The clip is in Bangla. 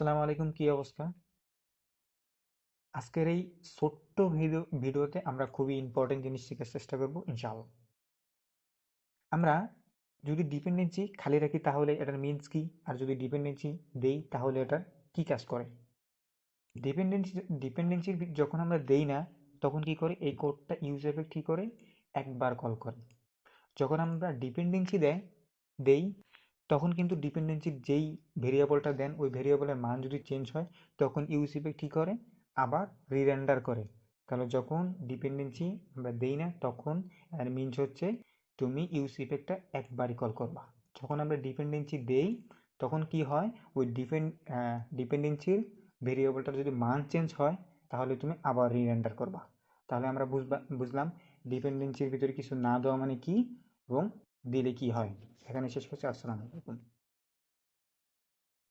আসসালামু আলাইকুম, কি অবস্থা? আজকের এই ছোট্ট ভিডিওতে আমরা খুবই ইম্পর্টেন্ট জিনিস শেখার চেষ্টা করব ইনশাআল্লাহ। আমরা যদি ডিপেন্ডেন্সি খালি রাখি তাহলে এটার মিন্স কি, আর যদি ডিপেন্ডেন্সি দেই তাহলে এটা কি কাজ করে। ডিপেন্ডেন্সি ডিপেন্ডেন্সি যখন আমরা দেই না তখন কি করে, এই কোডটা ইউজ এফেক্ট কি করে, একবার কল করে। যখন আমরা ডিপেন্ডেন্সি দেই তখন কিন্তু ডিপেন্ডেন্সির যেই ভেরিয়েবলটা দেন ওই ভেরিয়েবলের মান যদি চেঞ্জ হয় তখন ইউসিফে কি করে, আবার রিরেন্ডার করে। তাহলে যখন ডিপেন্ডেন্সি আমরা দেই না তখন এর মিনস হচ্ছে তুমি ইউজ ইফেক্টটা একবারই কল করবা। যখন আমরা ডিপেন্ডেন্সি দেই তখন কি হয়, ওই ডিপেন্ডেন্সির ভেরিয়েবলটার যদি মান চেঞ্জ হয় তাহলে তুমি আবার রিরেন্ডার করবা। তাহলে আমরা বুঝলাম ডিপেন্ডেন্সির ভিতরে কিছু না দেওয়া মানে কি এবং দিলে কি হয়। এখানে শেষ করছি। আসসালামু আলাইকুম।